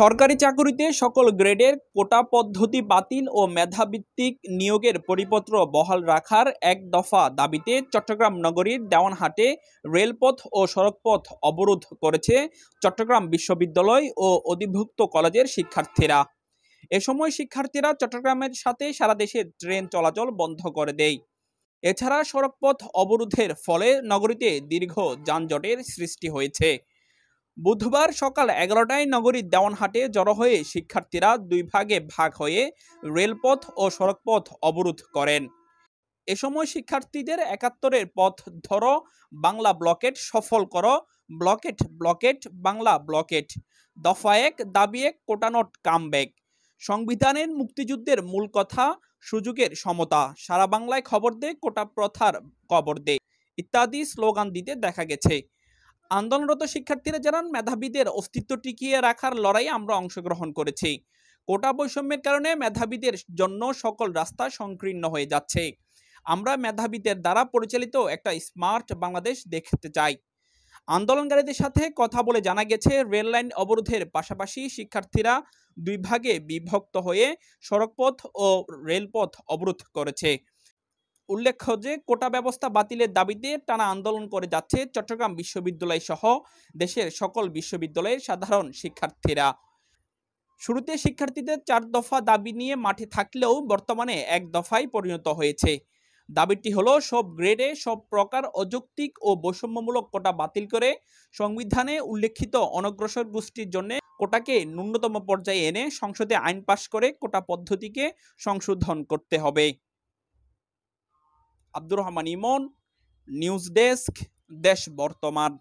সরকারি চাকুরিতে সকল গ্রেডের কোটা পদ্ধতি বাতিল ও মেধাভিত্তিক নিয়োগের পরিপত্র বহাল রাখার এক দফা দাবিতে চট্টগ্রাম নগরীর দেওয়ানহাটে রেলপথ ও সড়কপথ অবরোধ করেছে চট্টগ্রাম বিশ্ববিদ্যালয় ও অধিভুক্ত কলেজের শিক্ষার্থীরা। এ সময় শিক্ষার্থীরা চট্টগ্রামের সাথে সারা দেশে ট্রেন চলাচল বন্ধ করে দেয়। এছাড়া সড়কপথ অবরোধের ফলে নগরীতে দীর্ঘ যানজটের সৃষ্টি হয়েছে। বুধবার সকাল 11টায় নগরীর দেওয়ানহাটে জড়ো হয়ে শিক্ষার্থীরা দুই ভাগে ভাগ হয়ে রেলপথ ও সড়কপথ অবরোধ করেন। এ সময় শিক্ষার্থীদের ৭১-এর পথ ধরো, বাংলা ব্লকেট সফল করো, ব্লকেট ব্লকেট বাংলা ব্লকেট, দফা ১, দাবি ১, কোটা নট কামব্যাক, সংবিধানের মুক্তিযুদ্ধের মূল কথা, সুযোগের সমতা, সারা বাংলায় খবর দে, কোটা প্রথার কবর দে ইত্যাদি স্লোগান দিতে দেখা গেছে। আন্দোলনরত শিক্ষার্থীরা জানান, মেধাবীদের অস্তিত্ব টিকিয়ে রাখার লড়াইয়ে আমরা অংশগ্রহণ করেছি। কোটা বৈষম্যের কারণে মেধাবীদের জন্য সকল রাস্তা সংকীর্ণ হয়ে যাচ্ছে। আমরা মেধাবীদের দ্বারা পরিচালিত একটা স্মার্ট বাংলাদেশ দেখতে চাই। আন্দোলনকারীদের সাথে কথা বলে জানা গেছে, রেল লাইন অবরোধের পাশাপাশি শিক্ষার্থীরা দুই ভাগে বিভক্ত হয়ে সড়কপথ ও রেলপথ অবরোধ করেছে। উল্লেখ্য যে কোটা ব্যবস্থা বাতিলের দাবিতে টানা আন্দোলন করে যাচ্ছে চট্টগ্রাম বিশ্ববিদ্যালয় সহ দেশের সকল বিশ্ববিদ্যালয়ের সাধারণ শিক্ষার্থীরা। শুরুতে শিক্ষার্থীদের ৪ দফা দাবি নিয়ে মাঠে থাকলেও বর্তমানে এক দফায় পরিণত হয়েছে। দাবিটি হলো সব গ্রেডে সব প্রকার অযৌক্তিক ও বৈষম্যমূলক কোটা বাতিল করে সংবিধানে উল্লেখিত অনগ্রসর গোষ্ঠীর জন্য কোটাকে ন্যূনতম পর্যায়ে এনে সংসদে আইন পাশ করে কোটা পদ্ধতিকে সংশোধন করতে হবে। আব্দুর রহমান ইমন, নিউজ ডেস্ক, দেশ বর্তমান।